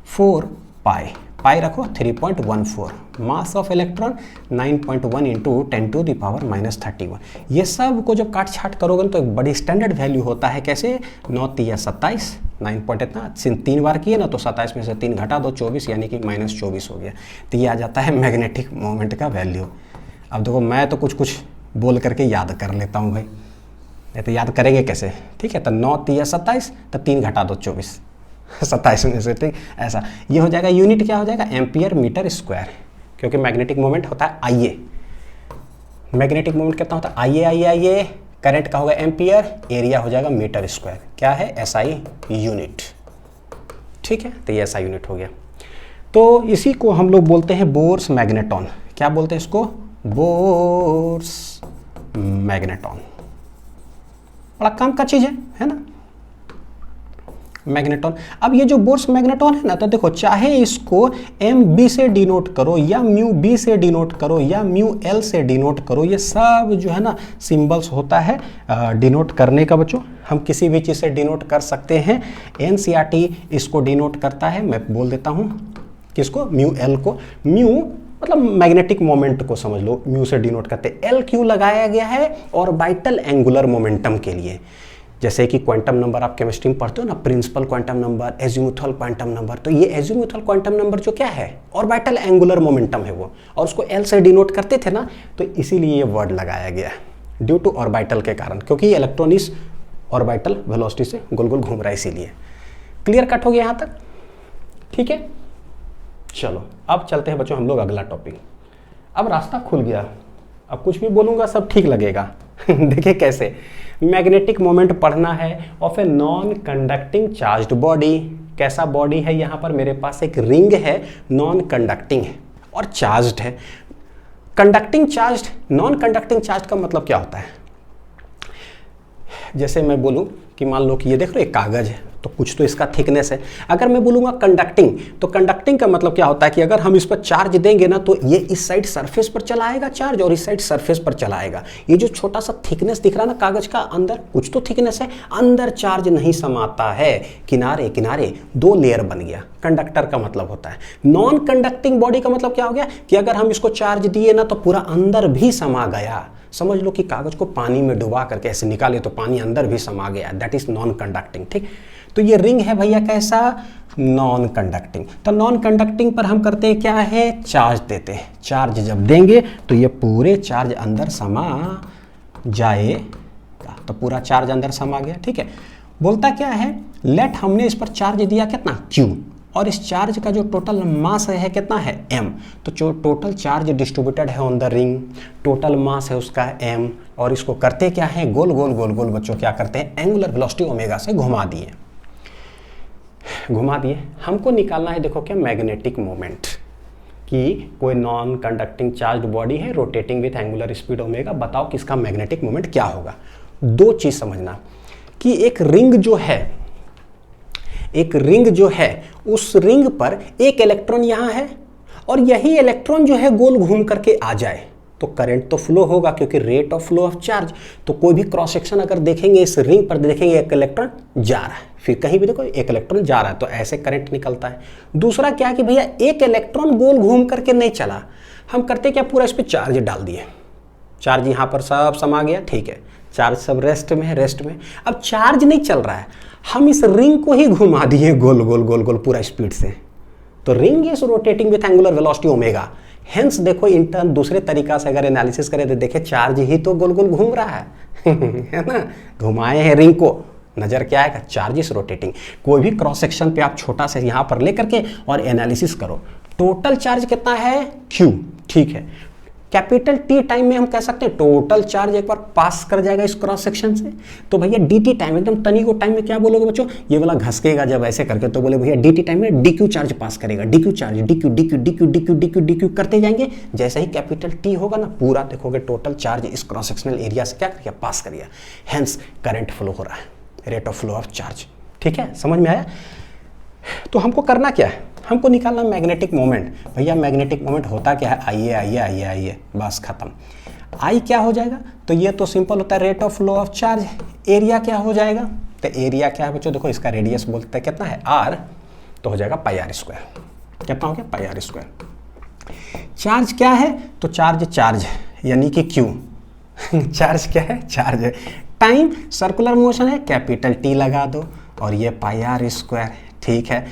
4 पाई, पाई रखो 3.14, mass of electron 9.1 into 10 to the power minus 31। ये सब को जब काट छाट करोगे तो एक बड़ी स्टैंडर्ड वैल्यू होता है। कैसे? 9 तिया 27, 9 पॉइंट इतना 3 बार किए ना तो 27 में से 3 घटा दो 24, यानी कि माइनस 24 हो गया। तो ये आ जाता है मैग्नेटिक मोमेंट का वैल्यू। अब देखो मैं तो कुछ कुछ बोल करके याद कर लेता हूँ भाई, नहीं तो याद करेंगे कैसे? ठीक है, तो 9 तिया 27, तो 3 घटा दो 24, 27 में से, ठीक ऐसा। ये हो जाएगा, यूनिट क्या हो जाएगा? एम्पियर मीटर स्क्वायर, क्योंकि मैग्नेटिक मोमेंट होता है आईए। मैग्नेटिक मोमेंट कितना होता है? आईए आईए आईए। करंट का होगा एम्पियर, एरिया हो जाएगा मीटर स्क्वायर। क्या है? SI unit. ठीक है, तो ये एसआई यूनिट हो गया। तो इसी को हम लोग बोलते हैं बोर्स मैग्नेटॉन। क्या बोलते हैं इसको? Bourse magneton. बड़ा काम का चीज है ना मैग्नेटॉन। अब ये जो बोर्स मैग्नेटॉन है ना, तो देखो चाहे इसको एम बी से डिनोट करो या म्यू बी से डिनोट करो या म्यू एल से डिनोट करो, ये सब जो है ना सिंबल्स होता है डिनोट करने का। बच्चों हम किसी भी चीज़ से डिनोट कर सकते हैं। एनसीईआरटी इसको डिनोट करता है, मैं बोल देता हूँ किसको? म्यू एल को। म्यू मतलब मैग्नेटिक मोमेंट को समझ लो, म्यू से डिनोट करते हैं। एल क्यों लगाया गया है? ऑर्बिटल एंगुलर मोमेंटम के लिए। जैसे कि क्वांटम नंबर आप केमिस्ट्री में पढ़ते हो ना, principal quantum number, azimuthal quantum number, तो ये एजीमुथल क्वांटम नंबर जो क्या है? ऑर्बिटल एंगुलर मोमेंटम है वो, और उसको एल से डिनोट करते थे ना, तो इसीलिए ये वर्ड लगाया गया है ड्यू टू ऑर्बिटल के कारण, क्योंकि ये इलेक्ट्रॉन इस ऑर्बिटल वेलोसिटी से गोल गोल घूम रहा है इसीलिए। क्लियर कट हो गया यहाँ तक? ठीक है, चलो अब चलते हैं बच्चों हम लोग अगला टॉपिक। अब रास्ता खुल गया, अब कुछ भी बोलूँगा सब ठीक लगेगा। देखिए कैसे मैग्नेटिक मोमेंट पढ़ना है of a non conducting charged body. कैसा बॉडी है? यहाँ पर मेरे पास एक रिंग है, नॉन कंडक्टिंग है और चार्ज्ड है। Conducting charged, non conducting charge का मतलब क्या होता है? जैसे मैं बोलूँ कि मान लो कि ये देख लो एक कागज है, तो कुछ तो इसका थिकनेस है। अगर मैं बोलूँगा कंडक्टिंग, तो कंडक्टिंग का मतलब क्या होता है कि अगर हम इस पर चार्ज देंगे ना, तो ये इस साइड सरफेस पर चला आएगा चार्ज और इस साइड सरफेस पर चला आएगा। ये जो छोटा सा थिकनेस दिख रहा है ना कागज का, अंदर कुछ तो थिकनेस है, अंदर चार्ज नहीं समाता है, किनारे किनारे 2 लेयर बन गया। कंडक्टर का मतलब होता है। नॉन कंडक्टिंग बॉडी का मतलब क्या हो गया कि अगर हम इसको चार्ज दिए ना, तो पूरा अंदर भी समा गया। समझ लो कि कागज को पानी में डुबा करके ऐसे निकाले तो पानी अंदर भी समा गया, दैट इज नॉन कंडक्टिंग। ठीक, तो ये रिंग है भैया कैसा? Non conducting. तो नॉन कंडक्टिंग पर हम करते हैं क्या है? चार्ज देते हैं। चार्ज जब देंगे तो ये पूरे चार्ज अंदर समा जाएगा, तो पूरा चार्ज अंदर समा गया। ठीक है, बोलता क्या है? लेट हमने इस पर चार्ज दिया कितना? Q, और इस चार्ज का जो टोटल मास है कितना है? m। तो जो टोटल चार्ज डिस्ट्रीब्यूटेड है on the ring, total mass है उसका m, और इसको करते क्या है? गोल गोल गोल गोल बच्चों क्या करते हैं? एंगुलर वेलोसिटी ओमेगा से घुमा दिए। हमको निकालना है देखो क्या? मैग्नेटिक मोमेंट, कि कोई नॉन कंडक्टिंग चार्ज बॉडी है rotating with angular speed omega, बताओ किसका मैग्नेटिक मोमेंट क्या होगा? 2 चीज समझना कि एक रिंग जो है उस रिंग पर एक इलेक्ट्रॉन यहाँ है और यही इलेक्ट्रॉन जो है गोल घूम करके आ जाए तो करंट तो फ्लो होगा, क्योंकि rate of flow of charge. तो कोई भी क्रॉस सेक्शन अगर देखेंगे इस रिंग पर, देखेंगे एक इलेक्ट्रॉन जा रहा है, फिर कहीं भी देखो एक इलेक्ट्रॉन जा रहा है, तो ऐसे करंट निकलता है। दूसरा क्या कि भैया एक इलेक्ट्रॉन गोल घूम करके नहीं चला, हम करते क्या? पूरा इस पर चार्ज डाल दिए, चार्ज यहाँ पर सब समा गया। ठीक है, चार्ज सब रेस्ट में है, अब चार्ज नहीं चल रहा है, हम इस रिंग को ही घुमा दिए गोल गोल गोल गोल पूरा स्पीड से, तो ring is rotating with angular velocity omega. Hence देखो इंटर्न दूसरे तरीका से अगर एनालिसिस करें तो देखे चार्ज ही तो गोल गोल घूम रहा है है ना, घुमाए हैं रिंग को, नजर क्या आएगा? Charge is rotating. कोई भी क्रॉस सेक्शन पे आप छोटा से यहाँ पर लेकर के और एनालिसिस करो, टोटल चार्ज कितना है? Q। ठीक है, कैपिटल T टाइम में हम कह सकते हैं टोटल चार्ज एक बार पास कर जाएगा इस क्रॉस सेक्शन से, तो भैया dt टाइम, एकदम तनी को टाइम में क्या बोलोगे बच्चों? ये वाला घसकेगा जब ऐसे करके, तो बोले भैया dt टाइम में dq चार्ज पास करेगा, dq चार्ज dq करते जाएंगे। जैसे ही कैपिटल T होगा ना, पूरा देखोगे टोटल चार्ज इस क्रॉस सेक्शनल एरिया से क्या करेगा? पास करेगा। हेंस करंट फ्लो हो रहा है, rate of flow of charge. ठीक है, समझ में आया? तो हमको करना क्या है? हमको निकालना मैग्नेटिक मोमेंट। भैया मैग्नेटिक मोमेंट होता क्या है, आइए आइए आइए आइए, बस खत्म। आई क्या हो जाएगा, तो ये तो सिंपल होता है rate of flow of charge. Area क्या हो जाएगा, तो एरिया क्या है बच्चों, देखो इसका रेडियस बोलते हैं कितना है आर, तो हो जाएगा पाई आर स्क्वायर। कितना हो गया, पाई आर स्क्वायर। चार्ज क्या है, तो चार्ज यानी कि क्यू चार्ज क्या है, चार्ज है। टाइम सर्कुलर मोशन है, कैपिटल टी लगा दो और ये पाई आर स्क्वायर। ठीक है,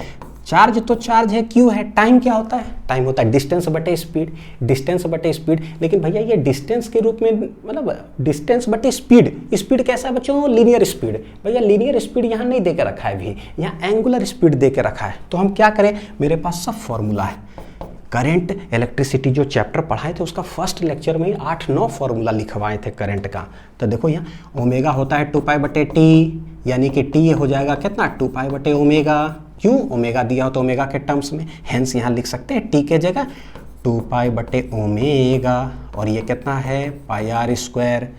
चार्ज तो चार्ज है, क्यू है। टाइम क्या होता है, टाइम होता है डिस्टेंस बटे स्पीड, डिस्टेंस बटे स्पीड। लेकिन भैया ये डिस्टेंस के रूप में, मतलब डिस्टेंस बटे स्पीड, स्पीड कैसा है बच्चों, लीनियर स्पीड। भैया लीनियर स्पीड यहाँ नहीं दे के रखा है, भी यहाँ एंगुलर स्पीड दे के रखा है। तो हम क्या करें, मेरे पास सब फॉर्मूला है। करंट इलेक्ट्रिसिटी जो चैप्टर पढ़ाए थे उसका फर्स्ट लेक्चर में ही 8-9 फॉर्मूला लिखवाए थे करंट का। तो देखो यहाँ ओमेगा होता है 2 पाई बटे टी, यानी कि टी हो जाएगा कितना, 2 पाई बटे ओमेगा। क्यों, ओमेगा दिया हो तो ओमेगा के टर्म्स में, हेंस यहाँ लिख सकते हैं टी के जगह 2 पाई बटे ओमेगा, और ये कितना है, पाई आर स्क्वायर।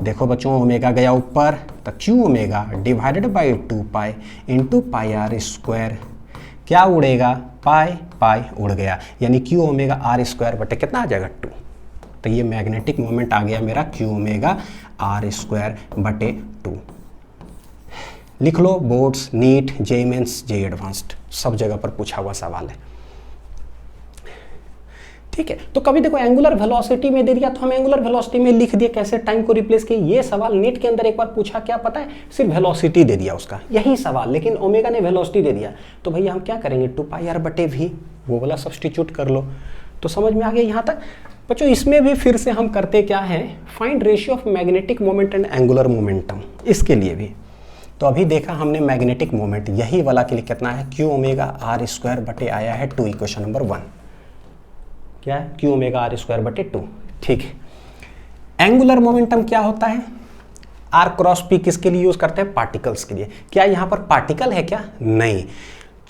देखो बच्चों ओमेगा गया ऊपर, तो q omega divided by 2 pi into pi r square. क्या उड़ेगा, पाई पाई उड़ गया, यानी क्यू ओमेगा आर स्क्वायर बटे कितना आ जाएगा 2। तो ये मैग्नेटिक मोमेंट आ गया मेरा क्यू ओमेगा आर स्क्वायर बटे 2। लिख लो, बोर्ड्स, नीट, जे मेंस, जे एडवांस्ड, सब जगह पर पूछा हुआ सवाल है। ठीक है, तो कभी देखो एंगुलर वेलोसिटी में दे दिया तो हम एंगुलर वेलोसिटी में लिख दिए, कैसे टाइम को रिप्लेस किए। ये सवाल नीट के अंदर एक बार पूछा, क्या पता है, सिर्फ वेलोसिटी दे दिया उसका, यही सवाल, लेकिन ओमेगा ने वेलोसिटी दे दिया। तो भैया हम क्या करेंगे, 2 पाई आर बटे वी, वो वाला सब्स्टिट्यूट कर लो। तो समझ में आ गया यहाँ तक बच्चों। इसमें भी फिर से हम करते क्या है, find ratio of magnetic moment and angular momentum, इसके लिए भी। तो अभी देखा हमने मैग्नेटिक मोमेंट, यही वाला के लिए कितना है, क्यू ओमेगा आर स्क्वायर बटे आया है 2, इक्वेशन नंबर 1 क्या है, क्यू ओमेगा आर स्क्वायर बटे 2। ठीक है, एंगुलर मोमेंटम क्या होता है, आर क्रॉस पी किसके लिए यूज करते हैं, पार्टिकल्स के लिए। क्या यहाँ पर पार्टिकल है क्या, नहीं,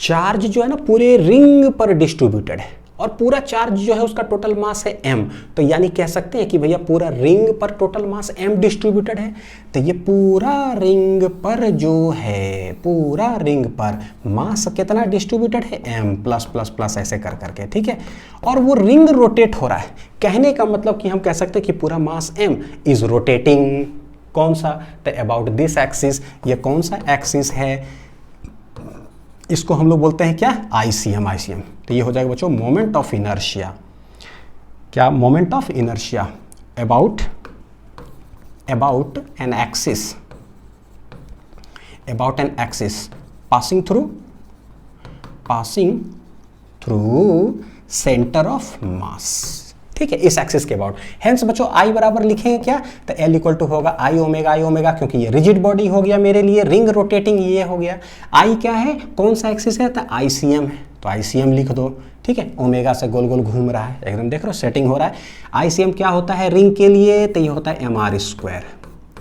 चार्ज जो है ना पूरे रिंग पर डिस्ट्रीब्यूटेड है, और पूरा चार्ज जो है उसका टोटल मास है m। तो यानी कह सकते हैं कि भैया पूरा रिंग पर टोटल मास m डिस्ट्रीब्यूटेड है। तो ये पूरा रिंग पर जो है, पूरा रिंग पर मास कितना डिस्ट्रीब्यूटेड है, m प्लस प्लस प्लस ऐसे कर करके। ठीक है, और वो रिंग रोटेट हो रहा है। कहने का मतलब कि हम कह सकते हैं कि पूरा मास m इज रोटेटिंग, कौन सा, तो अबाउट दिस एक्सिस। ये कौन सा एक्सिस है, इसको हम लोग बोलते हैं क्या, ICM। तो ये हो जाएगा बच्चों मोमेंट ऑफ इनर्शिया। क्या, moment of inertia about an axis, passing through centre of mass. ठीक है, इस एक्सिस के अबाउट। हेंस बच्चों आई बराबर लिखेंगे क्या, तो L इक्वल टू होगा आई ओमेगा, क्योंकि ये रिजिड बॉडी हो गया मेरे लिए, रिंग रोटेटिंग ये हो गया। आई क्या है, कौन सा एक्सिस है, तो ICM है, तो ICM लिख दो। ठीक है, ओमेगा से गोल गोल घूम रहा है, एकदम देख रहे हो सेटिंग हो रहा है। ICM क्या होता है रिंग के लिए, तो ये होता है MR स्क्वायर।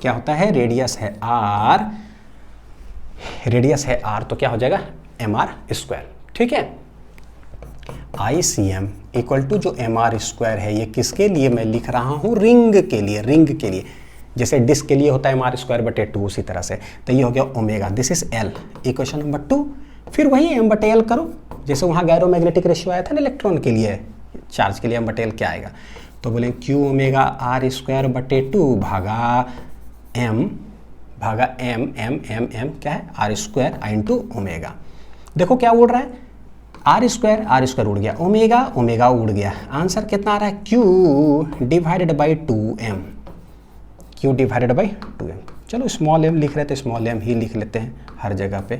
क्या होता है, रेडियस है R, तो क्या हो जाएगा MR स्क्वायर। ठीक है, ICM इक्वल टू जो MR स्क्वायर है, ये किसके लिए मैं लिख रहा हूँ, रिंग के लिए। जैसे डिस्क के लिए होता है MR स्क्वायर बटे 2, उसी तरह से। तो ये हो गया omega, this is L, equation number 2। फिर वही M बटे L करो, जैसे वहाँ गैरो मैग्नेटिक रेशियो आया था ना इलेक्ट्रॉन के लिए, चार्ज के लिए M बटे L क्या आएगा, तो बोले क्यू ओमेगा आर स्क्वायर बटे 2 भागा M क्या है, R स्क्वायर इंटू ओमेगा। देखो क्या उड़ रहा है, आर स्क्वायर उड़ गया, ओमेगा उड़ गया। आंसर कितना आ रहा है, Q डिवाइडेड बाई 2m, चलो स्मॉल m लिख रहे थे, स्मॉल m ही लिख लेते हैं हर जगह पे।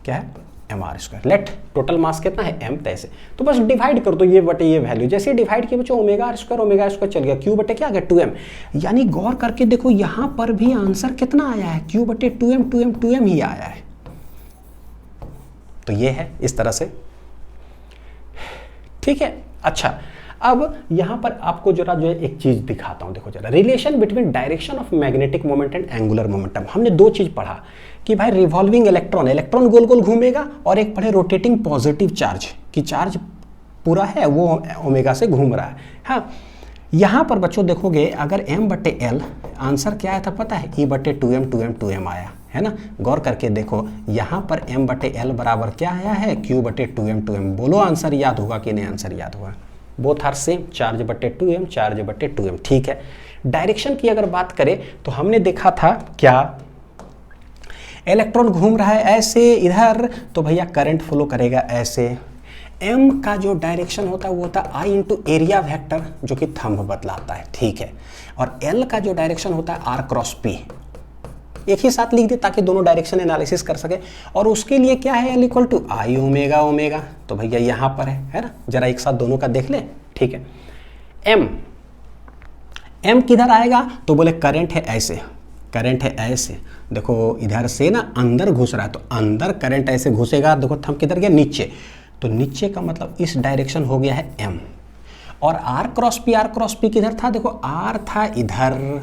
क्या है, MR square. Let total mass कितना है m, तैसे तो बस डिवाइड कर दो ये बटे ये वैल्यू। जैसे डिवाइड किया बच्चों ओमेगा स्क्वायर चल गया, Q बटे क्या आ गया 2m। यानी गौर करके देखो यहाँ पर भी आंसर कितना आया है, Q बटे 2m ही आया है। तो ये है इस तरह से। ठीक है, अच्छा अब यहां पर आपको जरा जो है एक चीज दिखाता हूं, देखो जरा, relation between direction of magnetic moment and angular momentum. हमने दो चीज पढ़ा कि भाई रिवॉल्विंग इलेक्ट्रॉन गोल गोल घूमेगा, और एक पढ़े रोटेटिंग पॉजिटिव चार्ज कि चार्ज पूरा है वो ओमेगा से घूम रहा है। हाँ, यहां पर बच्चों देखोगे अगर m बटे L, आंसर क्या आया था पता है, E बटे 2m आया। है ना। गौर करके देखो यहाँ पर m/l बराबर क्या आया है, q/2m। बोलो आंसर याद होगा कि नहीं, आंसर याद होगा। बोथ आर सेम, चार्ज/2m, चार्ज/2m। ठीक है, डायरेक्शन की अगर बात करें तो हमने देखा था क्या, इलेक्ट्रॉन घूम रहा है ऐसे इधर, तो भैया करंट फ्लो करेगा ऐसे। m का जो डायरेक्शन होता है वो होता है I इंटू एरिया वेक्टर, जो कि थंब बतलाता है। ठीक है, और l का जो डायरेक्शन होता है r×p। एक ही साथ लिख दे ताकि दोनों डायरेक्शन एनालिसिस कर सके। और उसके लिए क्या है, l = I ओमेगा। तो भैया यहाँ पर है ना, जरा एक साथ दोनों का देख ले। ठीक है, m किधर आएगा, तो बोले करंट है ऐसे, करंट है ऐसे। देखो इधर से ना अंदर घुस रहा है, तो अंदर करंट ऐसे घुसेगा। देखो थंब किधर गया, नीचे, तो नीचे का मतलब इस डायरेक्शन हो गया है m। और r×p किधर था, देखो r था इधर,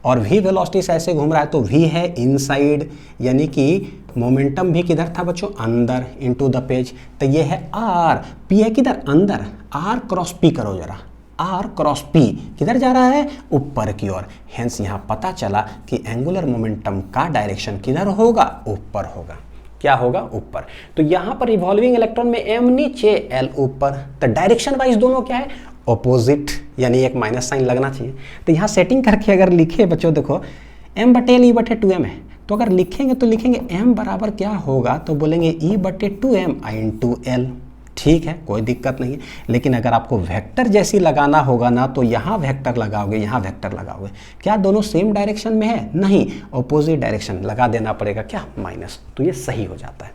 और v वेलोसिटी से ऐसे घूम रहा है, तो v है इनसाइड, यानी कि मोमेंटम भी किधर था बच्चों, अंदर, इनटू द पेज। तो ये है r, p है किधर, अंदर। r×p करो जरा, r×p किधर जा रहा है, ऊपर की ओर। हेंस यहाँ पता चला कि एंगुलर मोमेंटम का डायरेक्शन किधर होगा, ऊपर होगा। क्या होगा, ऊपर। तो यहाँ पर रिवॉल्विंग इलेक्ट्रॉन में m नीचे, l ऊपर। तो डायरेक्शन वाइज दोनों क्या है, ऑपोजिट, यानी एक माइनस साइन लगना चाहिए। तो यहाँ सेटिंग करके अगर लिखे बच्चों, देखो m/l E/2m है, तो अगर लिखेंगे तो लिखेंगे m बराबर क्या होगा, तो बोलेंगे E/2m I/L। ठीक है, कोई दिक्कत नहीं है। लेकिन अगर आपको वेक्टर जैसी लगाना होगा ना, तो यहाँ वेक्टर लगाओगे, यहाँ वेक्टर लगाओगे। क्या दोनों सेम डायरेक्शन में है, नहीं, ऑपोजिट डायरेक्शन लगा देना पड़ेगा, क्या, माइनस। तो ये सही हो जाता है।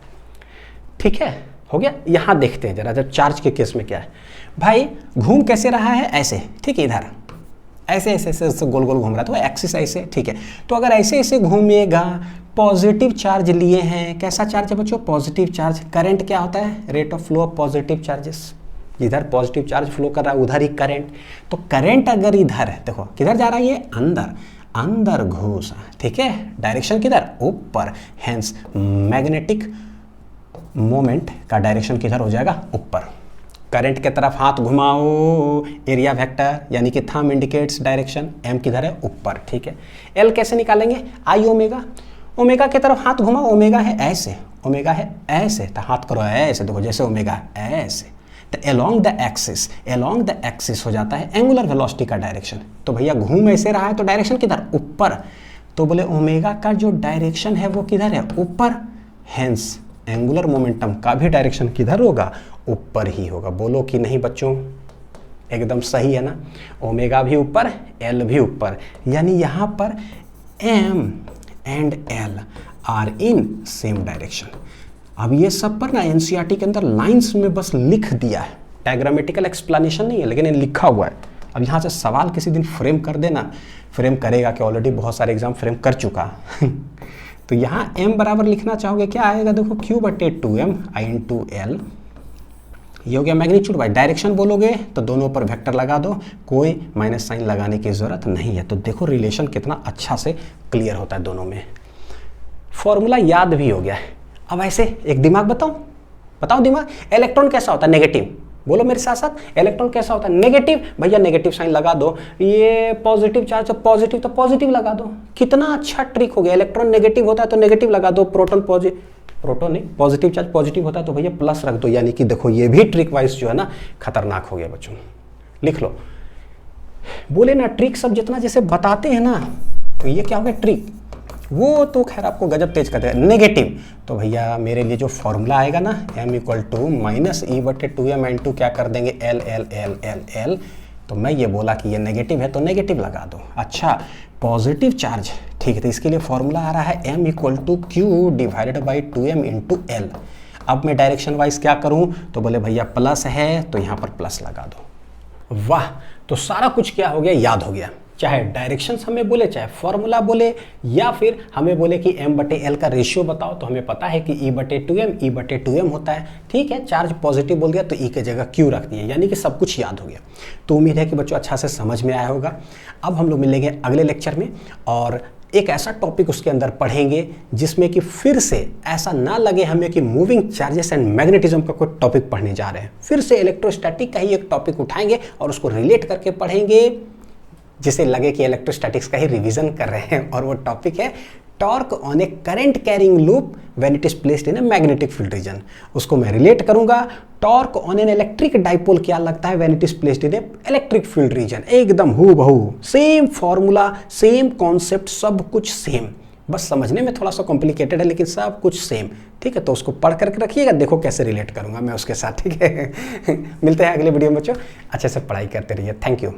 ठीक है, हो गया। यहाँ देखते हैं जरा, जब चार्ज के केस में क्या है भाई, घूम कैसे रहा है, ऐसे। ठीक है, इधर ऐसे ऐसे ऐसे गोल गोल घूम रहा है, तो एक्सिस ऐसे। ठीक है, तो अगर ऐसे ऐसे घूमेगा, पॉजिटिव चार्ज लिए हैं, कैसा चार्ज है बच्चों, पॉजिटिव चार्ज। करंट क्या होता है, rate of flow of positive charges. इधर पॉजिटिव चार्ज फ्लो कर रहा है, उधर ही करंट। तो करंट अगर इधर है, देखो किधर जा रहा है, ये अंदर, अंदर घुसा। ठीक है, डायरेक्शन किधर, ऊपर। हेंस मैग्नेटिक मोमेंट का डायरेक्शन किधर हो जाएगा, ऊपर। करंट के तरफ हाथ घुमाओ, एरिया वेक्टर, यानी कि थंब इंडिकेट्स डायरेक्शन, m किधर है, ऊपर। ठीक है, l कैसे निकालेंगे, I ओमेगा। ओमेगा की तरफ हाथ घुमाओ, ओमेगा है ऐसे, ओमेगा है ऐसे, तो हाथ करो ऐसे, देखो जैसे ओमेगा ऐसे। तो अलोंग द एक्सिस हो जाता है एंगुलर वेलोसिटी का डायरेक्शन। तो भैया घूम ऐसे रहा है, तो डायरेक्शन किधर, ऊपर। तो बोले ओमेगा का जो डायरेक्शन है वो किधर है, ऊपर। हेंस एंगुलर मोमेंटम का भी डायरेक्शन किधर होगा, ऊपर ही होगा। बोलो कि नहीं बच्चों, एकदम सही है ना। ओमेगा भी ऊपर, एल भी ऊपर, यानी यहाँ पर m and l are in same direction. अब ये सब पर ना एनसीईआरटी के अंदर लाइंस में बस लिख दिया है, डायग्रामेटिकल एक्सप्लेनेशन नहीं है, लेकिन ये लिखा हुआ है। अब यहाँ से सवाल किसी दिन फ्रेम कर देना, फ्रेम करेगा कि ऑलरेडी बहुत सारे एग्जाम फ्रेम कर चुका तो यहाँ m बराबर लिखना चाहोगे, क्या आएगा, देखो q/2m I/L। ये हो गया मैग्नीट्यूड बाय डायरेक्शन। बोलोगे तो दोनों पर वेक्टर लगा दो, कोई माइनस साइन लगाने की जरूरत नहीं है। तो देखो रिलेशन कितना अच्छा से क्लियर होता है दोनों में। फॉर्मूला याद भी हो गया है। अब ऐसे एक दिमाग बताओ दिमाग, इलेक्ट्रॉन कैसा होता है, नेगेटिव। बोलो मेरे साथ साथ, इलेक्ट्रॉन कैसा होता है, नेगेटिव। भैया नेगेटिव साइन लगा दो। ये पॉजिटिव चार्ज, पॉजिटिव, तो पॉजिटिव लगा दो। कितना अच्छा ट्रिक हो गया। इलेक्ट्रॉन नेगेटिव होता है तो नेगेटिव लगा दो, प्रोटॉन नहीं, पॉजिटिव चार्ज पॉजिटिव होता है तो भैया प्लस रख दो। यानी कि देखो ये भी ट्रिक वाइज जो है ना खतरनाक हो गया बच्चों। लिख लो, बोले ना ट्रिक सब जितना जैसे बताते हैं ना, तो ये क्या हो गया ट्रिक, वो तो खैर आपको गजब तेज कर देगा। नेगेटिव तो भैया मेरे लिए जो फॉर्मूला आएगा ना, m = -E/2m × क्या कर देंगे, l। तो मैं ये बोला कि ये नेगेटिव है तो नेगेटिव लगा दो। अच्छा पॉजिटिव चार्ज, ठीक है, तो इसके लिए फॉर्मूला आ रहा है m = Q/2m × L। अब मैं डायरेक्शन वाइज क्या करूं, तो बोले भैया प्लस है तो यहाँ पर प्लस लगा दो। वाह, तो सारा कुछ क्या हो गया, याद हो गया। चाहे डायरेक्शंस हमें बोले, चाहे फॉर्मूला बोले, या फिर हमें बोले कि m/l का रेशियो बताओ, तो हमें पता है कि E/2m होता है। ठीक है, चार्ज पॉजिटिव बोल दिया तो E की जगह Q रख दिए, यानी कि सब कुछ याद हो गया। तो उम्मीद है कि बच्चों अच्छा से समझ में आया होगा। अब हम लोग मिलेंगे अगले लेक्चर में और एक ऐसा टॉपिक उसके अंदर पढ़ेंगे जिसमें कि फिर से ऐसा ना लगे हमें कि मूविंग चार्जेस एंड मैग्नेटिज्म का कोई टॉपिक पढ़ने जा रहे हैं। फिर से इलेक्ट्रोस्टैटिक का ही एक टॉपिक उठाएंगे और उसको रिलेट करके पढ़ेंगे, जिसे लगे कि इलेक्ट्रोस्टैटिक्स का ही रिवीजन कर रहे हैं, और वो टॉपिक है torque on A current carrying loop when it is placed in a magnetic field region. उसको मैं रिलेट करूंगा torque on an electric dipole क्या लगता है when it is placed in A electric field region. एकदम हूबहू same formula, same concept, सब कुछ सेम, बस समझने में थोड़ा सा कॉम्प्लिकेटेड है लेकिन सब कुछ सेम। ठीक है, तो उसको पढ़ करके रखिएगा, देखो कैसे रिलेट करूंगा मैं उसके साथ। ठीक है मिलते हैं अगले वीडियो में बच्चों, अच्छे से पढ़ाई करते रहिए। Thank you.